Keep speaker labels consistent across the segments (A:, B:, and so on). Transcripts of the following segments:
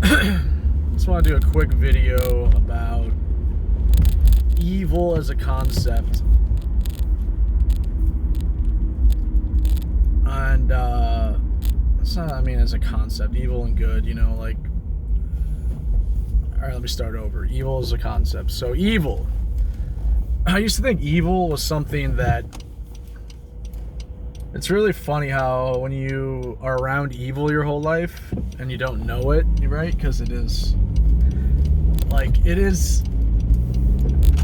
A: Just want to do a quick video about evil as a concept. And, it's not, as a concept, evil and good, alright, let me start over. Evil is a concept. So, evil. I used to think evil was something that, it's really funny how when you are around evil your whole life and you don't know it, right? Because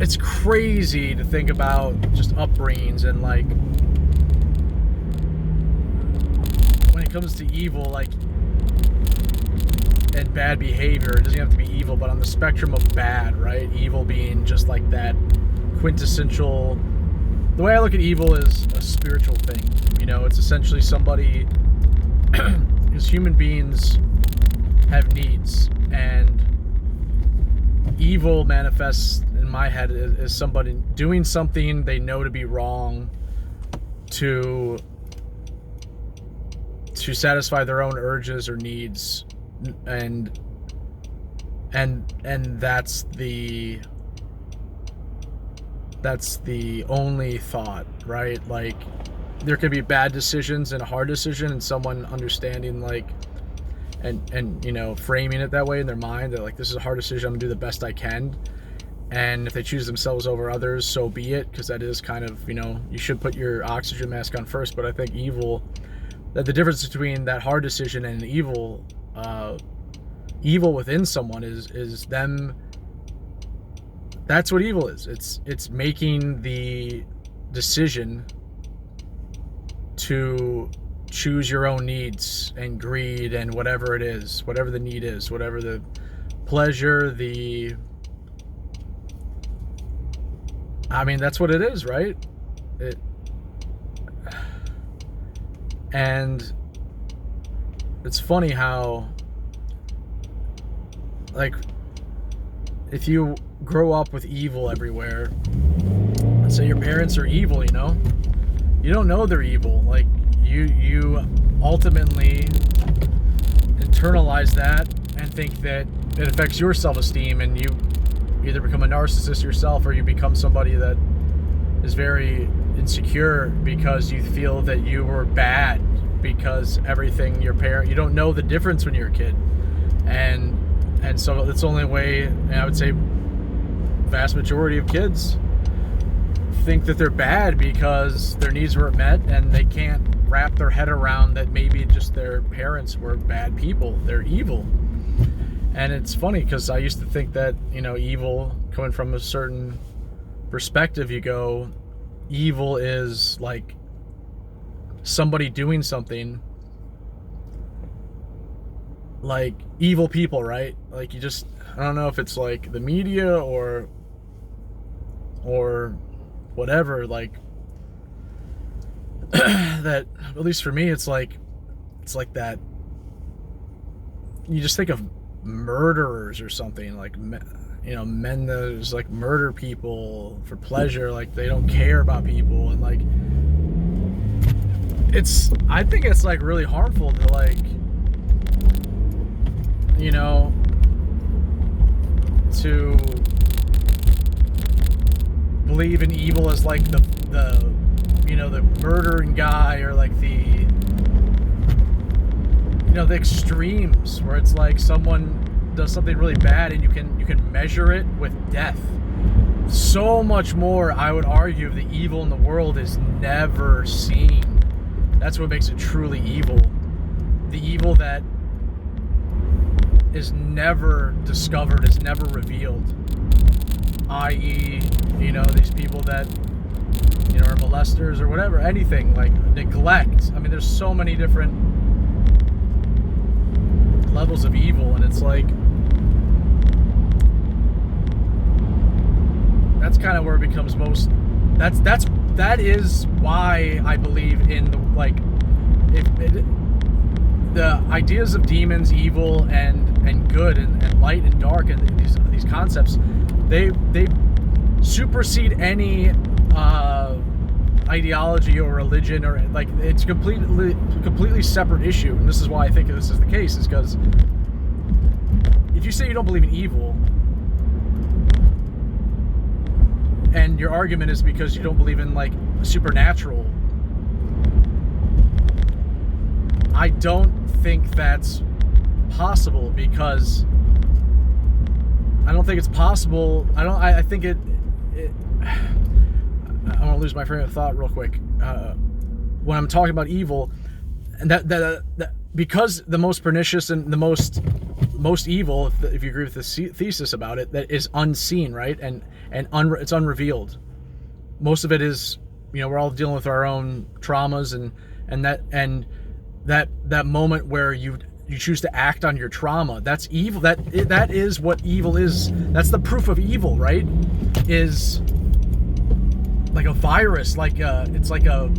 A: it's crazy to think about just upbringings and when it comes to evil, and bad behavior, it doesn't have to be evil, but on the spectrum of bad, right? Evil being just like that quintessential. The way I look at evil is a spiritual thing. It's essentially somebody, because human beings have needs, and evil manifests in my head as somebody doing something they know to be wrong to satisfy their own urges or needs, and that's the only thought, right? There could be bad decisions and a hard decision, and someone understanding and framing it that way in their mind, that this is a hard decision, I'm gonna do the best I can. And if they choose themselves over others, so be it, because that is kind of, you should put your oxygen mask on first. But I think that the difference between that hard decision and evil within someone is them. That's what evil is. It's making the decision to choose your own needs and greed and whatever it is, whatever the need is, whatever the pleasure, that's what it is, right? And it's funny how, if you grow up with evil everywhere, let's say your parents are evil, you don't know they're evil. You ultimately internalize that and think that it affects your self-esteem, and you either become a narcissist yourself, or you become somebody that is very insecure because you feel that you were bad because everything you don't know the difference when you're a kid, and so that's the only way. And I would say vast majority of kids think that they're bad because their needs weren't met, and they can't wrap their head around that maybe just their parents were bad people, they're evil. And it's funny because I used to think that, evil, coming from a certain perspective, you go, evil is somebody doing something, evil people, right? I don't know if it's the media or whatever, that, at least for me, it's like that. You just think of murderers or something, men that just murder people for pleasure, they don't care about people, and I think it's really harmful to to believe in evil as the murdering guy, or the extremes where it's someone does something really bad and you can measure it with death. So much more, I would argue, of the evil in the world is never seen. That's what makes it truly evil. The evil that is never discovered, is never revealed. I.e., these people that, are molesters or whatever, anything, neglect. There's so many different levels of evil, and it's that's kind of where it becomes most. That is why I believe in the ideas of demons, evil, and good, and light and dark, and these concepts. They supersede any ideology or religion, or it's completely separate issue. And this is why I think this is the case, is because if you say you don't believe in evil, and your argument is because you don't believe in like supernatural, I don't think that's possible, because I don't think it's possible. I think it I want to lose my frame of thought real quick. When I'm talking about evil, and that because the most pernicious and the most evil, if you agree with this thesis about it, that is unseen, right? And it's unrevealed. Most of it is, we're all dealing with our own traumas, and that moment where you choose to act on your trauma, that's evil. That is what evil is. That's the proof of evil, right? Is like a virus, it's like the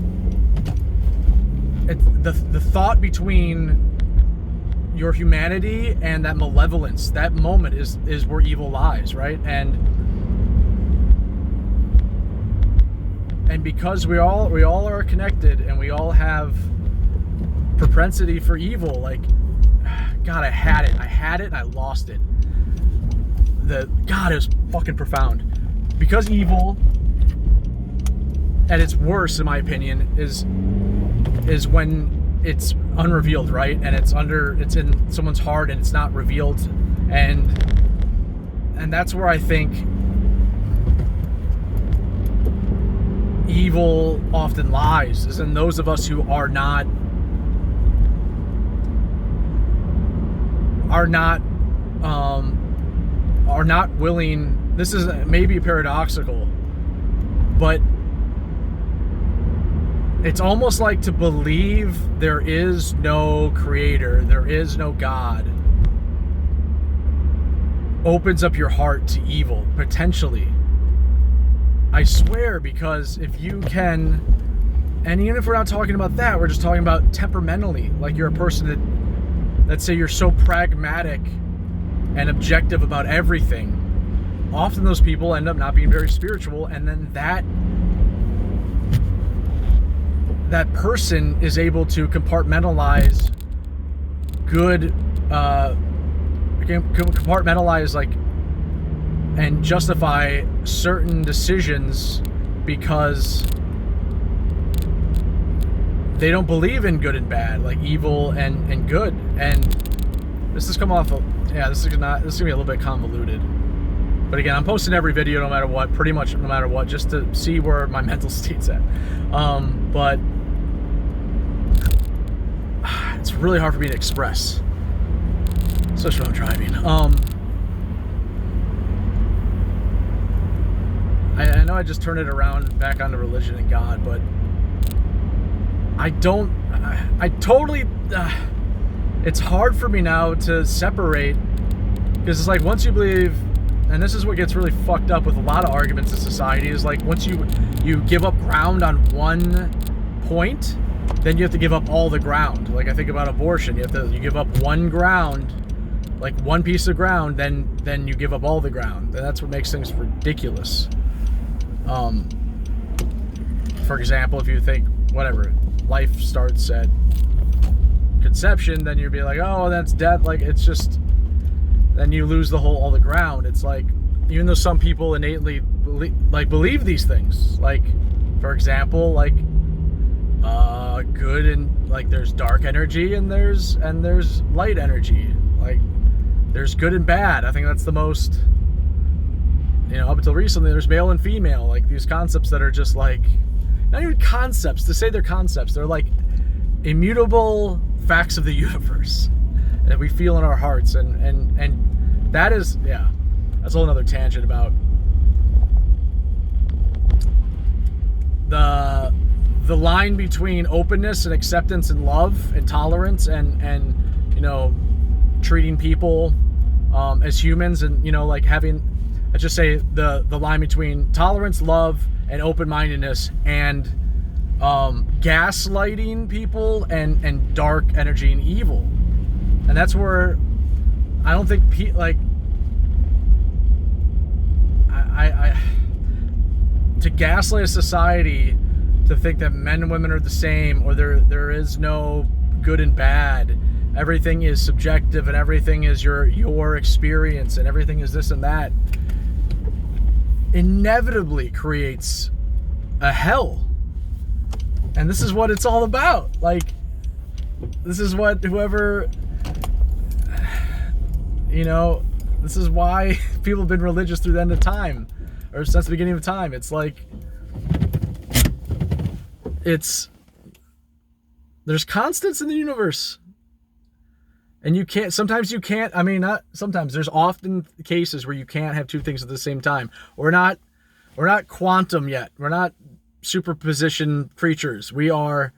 A: thought between your humanity and that malevolence. That moment is where evil lies, right? And because we all are connected, and we all have propensity for evil, like, God, I had it and I lost it. God, it was fucking profound. Because evil at its worst, in my opinion, is when it's unrevealed, right? And it's in someone's heart and it's not revealed. And that's where I think evil often lies, is in those of us who are not willing. This is maybe paradoxical, but it's almost like to believe there is no creator, there is no God, opens up your heart to evil, potentially. I swear, because if you can, and even if we're not talking about that, we're just talking about temperamentally, like you're a person that, let's say you're so pragmatic and objective about everything, often those people end up not being very spiritual, and then that person is able to compartmentalize and justify certain decisions because they don't believe in good and bad, like evil and good. And this is gonna be a little bit convoluted. But again, I'm posting every video no matter what, pretty much no matter what, just to see where my mental state's at. But it's really hard for me to express, especially when I'm driving. I know I just turned it around back onto religion and God, but I totally, it's hard for me now to separate, because it's like once you believe, and this is what gets really fucked up with a lot of arguments in society, is like once you give up ground on one point, then you have to give up all the ground. Like I think about abortion, you give up one ground, like one piece of ground, then you give up all the ground, and that's what makes things ridiculous. For example, if you think whatever, life starts at conception, then you'd be like, oh, that's death. Like it's just, then you lose all the ground. It's like, even though some people innately believe these things, like for example, like good and like there's dark energy and there's light energy, like there's good and bad. I think that's the most, up until recently, there's male and female, like these concepts that are just like, not even concepts, to say they're concepts, they're like immutable facts of the universe that we feel in our hearts, and that is, that's a whole other tangent about the line between openness and acceptance and love and tolerance and treating people as humans, and like having, let's just say the line between tolerance, love, and open-mindedness, and gaslighting people and dark energy and evil. And that's where I don't think to gaslight a society to think that men and women are the same, or there is no good and bad, everything is subjective and everything is your experience and everything is this and that, inevitably creates a hell. And this is what it's all about. Like, this is what whoever, this is why people have been religious through the end of time, or since the beginning of time. It's like, there's constants in the universe. And there's often cases where you can't have two things at the same time. We're not quantum yet. We're not superposition creatures. We are.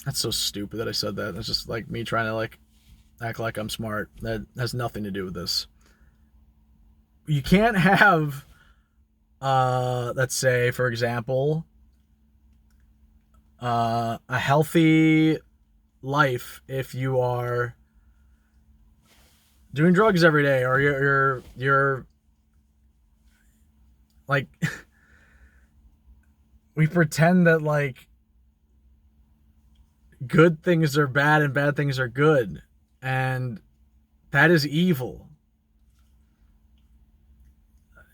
A: That's so stupid that I said that. That's just like me trying to like act like I'm smart. That has nothing to do with this. You can't have, let's say, for example, a healthy life if you are doing drugs every day, or you're like we pretend that like good things are bad and bad things are good, and that is evil.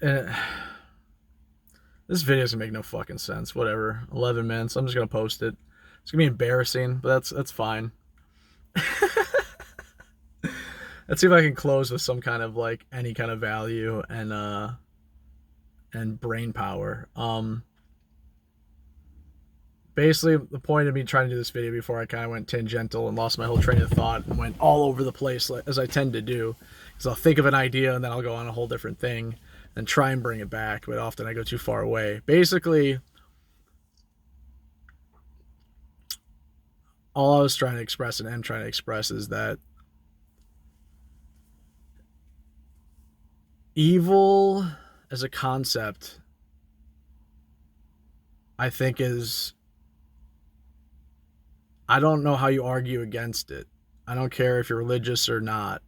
A: This video's gonna make no fucking sense. Whatever. 11 minutes. I'm just gonna post it. It's gonna be embarrassing, but that's fine. Let's see if I can close with some kind of like any kind of value and brain power. Basically, the point of me trying to do this video before I kind of went tangential and lost my whole train of thought and went all over the place, as I tend to do, because I'll think of an idea and then I'll go on a whole different thing and try and bring it back, but often I go too far away. Basically, all I was trying to express and am trying to express is that evil as a concept, I think I don't know how you argue against it. I don't care if you're religious or not,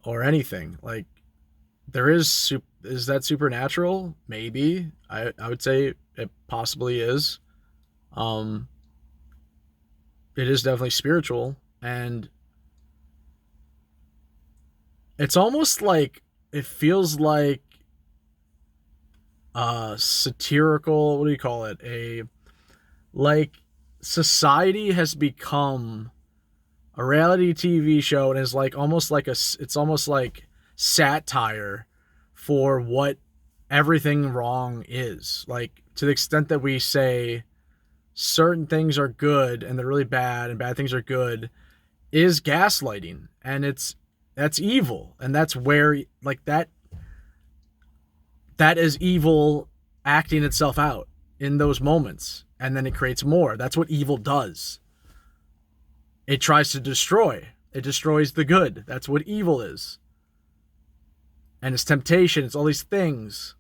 A: or anything. Like, is that supernatural? Maybe. I would say it possibly is. It is definitely spiritual, and it's almost like, it feels like satirical, what do you call it? Like, society has become a reality TV show and is like almost like it's almost like satire for what everything wrong is. Like, to the extent that we say certain things are good and they're really bad and bad things are good, is gaslighting, and that's evil, and that's where like that is evil acting itself out in those moments, and then it creates more. That's what evil does. It tries to destroy. It destroys the good. That's what evil is. And it's temptation. It's all these things.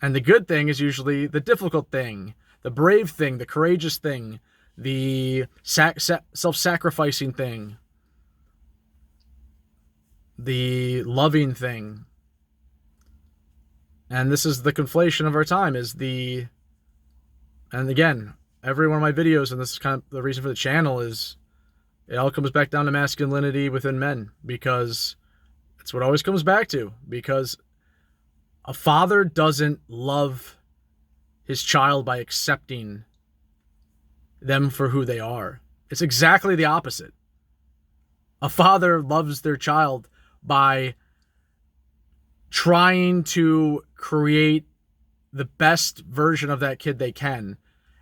A: And the good thing is usually the difficult thing, the brave thing, the courageous thing, the self-sacrificing thing, the loving thing. And this is the conflation of our time, and again, every one of my videos, and this is kind of the reason for the channel, is it all comes back down to masculinity within men, because it's what it always comes back to. Because a father doesn't love his child by accepting them for who they are. It's exactly the opposite. A father loves their child by trying to create the best version of that kid they can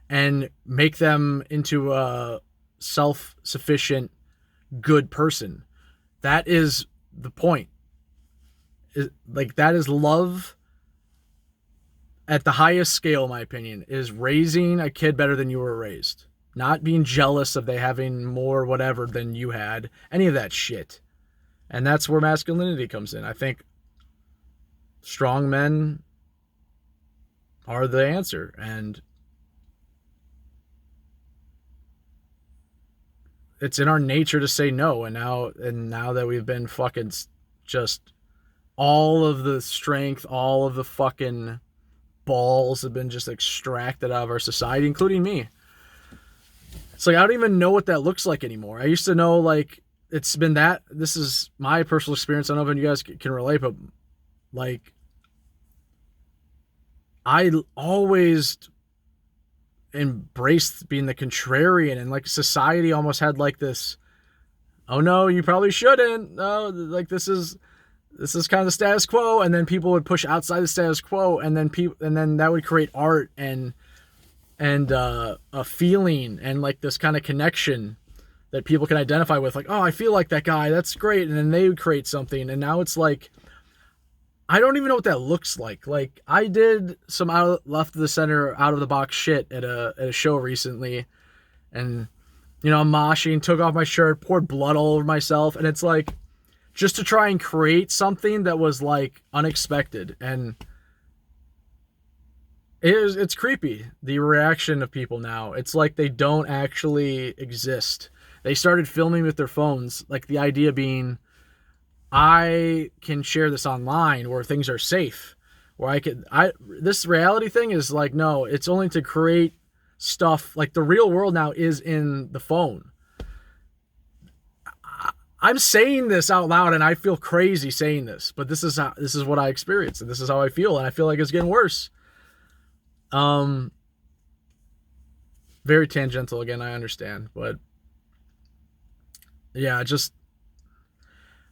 A: and make them into a self-sufficient, good person. That is the point. That is love at the highest scale, in my opinion, is raising a kid better than you were raised. Not being jealous of they having more whatever than you had. Any of that shit. And that's where masculinity comes in. I think strong men are the answer. And it's in our nature to say no. And now that we've been fucking just all of the strength, all of the fucking balls have been just extracted out of our society, including me. It's like I don't even know what that looks like anymore. I used to know, like, it's been that. This is my personal experience. I don't know if you guys can relate, but like I always embraced being the contrarian, and like society almost had like this, oh no, you probably shouldn't. No, like this is kind of the status quo, and then people would push outside the status quo, and then that would create art and a feeling and like this kind of connection that people can identify with, like, oh, I feel like that guy, that's great, and then they would create something, and now it's like I don't even know what that looks like. Like I did some left of the center, out of the box shit at a show recently, and I'm moshing, took off my shirt, poured blood all over myself, and it's like just to try and create something that was like unexpected, and it's creepy, the reaction of people now. It's like they don't actually exist. They started filming with their phones, like the idea being, I can share this online where things are safe, where this reality thing is like, no, it's only to create stuff. Like the real world now is in the phone. I'm saying this out loud and I feel crazy saying this, but this is what I experience, and this is how I feel, and I feel like it's getting worse. Very tangential again, I understand, but yeah, just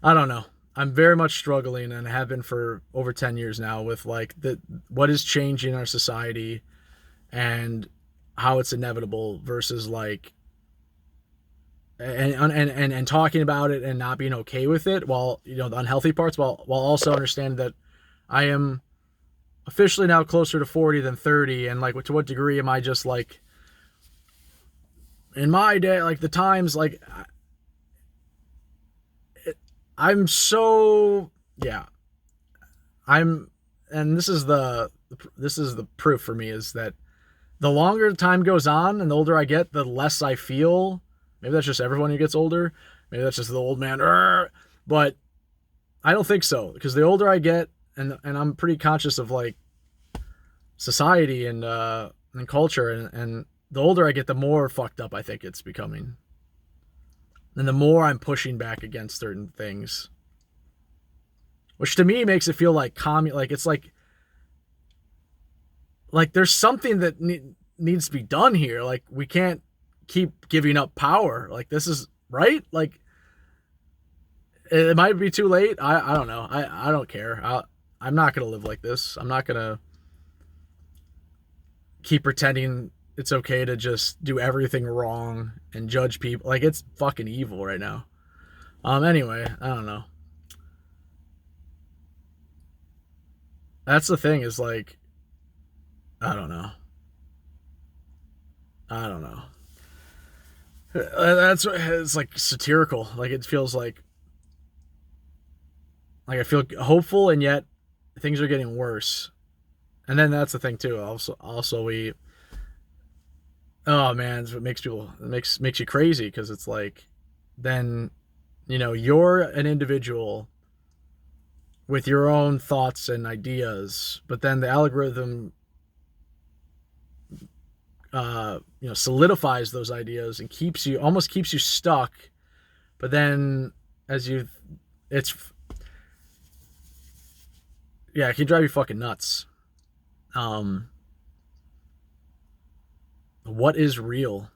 A: I don't know. I'm very much struggling, and have been for over 10 years now, with like what is changing in our society and how it's inevitable versus like and talking about it and not being okay with it, while the unhealthy parts, while also understanding that I am officially now closer to 40 than 30, and like to what degree am I just like in my day, like the times, like I'm so, yeah, and this is the proof for me, is that the longer time goes on and the older I get, the less I feel. Maybe that's just everyone who gets older. Maybe that's just the old man. But I don't think so, because the older I get, and I'm pretty conscious of like society and culture, and the older I get, the more fucked up I think it's becoming, and the more I'm pushing back against certain things, which to me makes it feel like like it's like there's something that needs to be done here. Like we can't keep giving up power. Like this is right. Like it might be too late. I don't know. I don't care. I'm not gonna live like this. I'm not gonna keep pretending it's okay to just do everything wrong and judge people. Like it's fucking evil right now. Anyway, I don't know. That's the thing, is like, I don't know. It's like satirical. Like it feels like I feel hopeful, and yet things are getting worse. And then that's the thing too. Also we, oh man, it's what makes you crazy, because it's like, then you're an individual with your own thoughts and ideas, but then the algorithm solidifies those ideas and keeps you stuck. But then it can drive you fucking nuts. What is real?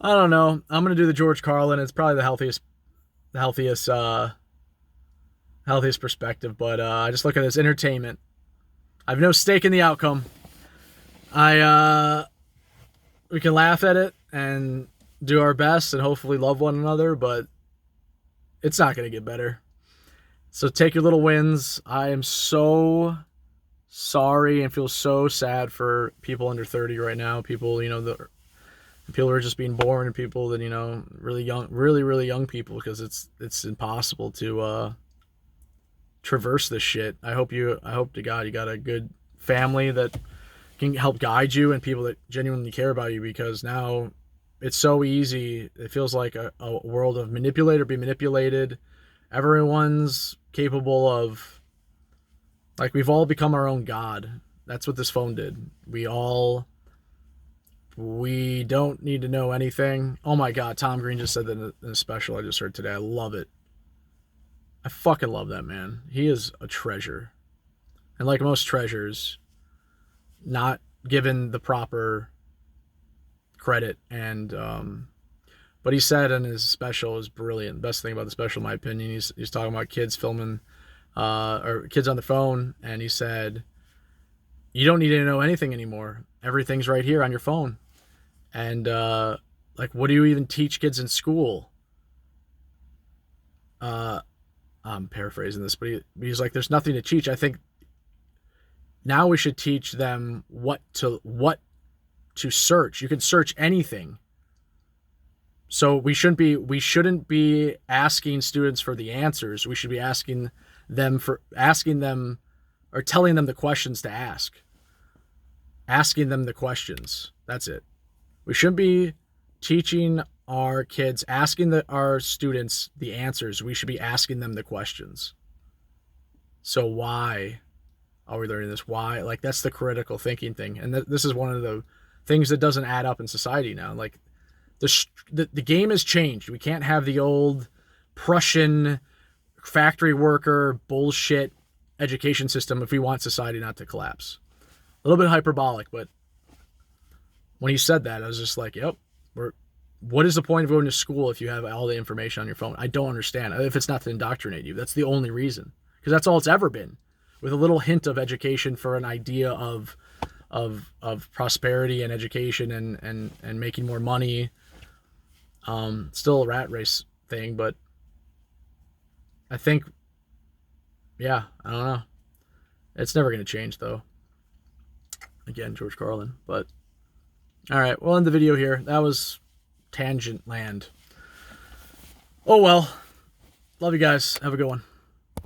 A: I don't know. I'm gonna do the George Carlin. It's probably the healthiest perspective, but I just look at it as entertainment. I have no stake in the outcome. We can laugh at it and do our best and hopefully love one another, but it's not going to get better. So take your little wins. I am so sorry and feel so sad for people under 30 right now. People, people who are just being born, and people that, really young, really young people, because it's impossible to traverse this shit. I hope to God you got a good family that can help guide you, and people that genuinely care about you, because now it's so easy. It feels like a world of manipulate or be manipulated. Everyone's capable of, like, we've all become our own god. That's what this phone did. We all We don't need to know anything. Oh my God, Tom Green just said that in a special I just heard today. I love it. I fucking love that man. He is a treasure. And like most treasures, not given the proper credit. And but he said in his special is brilliant. Best thing about the special, in my opinion, he's talking about kids filming or kids on the phone, and he said, you don't need to know anything anymore. Everything's right here on your phone. And like, what do you even teach kids in school? I'm paraphrasing this, but he's like, there's nothing to teach. I think now we should teach them what to search. You can search anything. So we shouldn't be asking students for the answers. We should be asking them or telling them the questions to ask. Asking them the questions. That's it. We shouldn't be teaching our kids, asking our students the answers. We should be asking them the questions. So why are we learning this? Why? Like, that's the critical thinking thing. And this is one of the things that doesn't add up in society now. Like, the game has changed. We can't have the old Prussian factory worker bullshit education system if we want society not to collapse. A little bit hyperbolic, but when he said that, I was just like, yep, what is the point of going to school if you have all the information on your phone? I don't understand. If it's not to indoctrinate you, that's the only reason. Because that's all it's ever been. With a little hint of education for an idea of prosperity and education and making more money. Still a rat race thing, but I think, yeah, I don't know. It's never going to change, though. Again, George Carlin. But, all right, we'll end the video here. That was tangent land. Oh, well. Love you guys. Have a good one.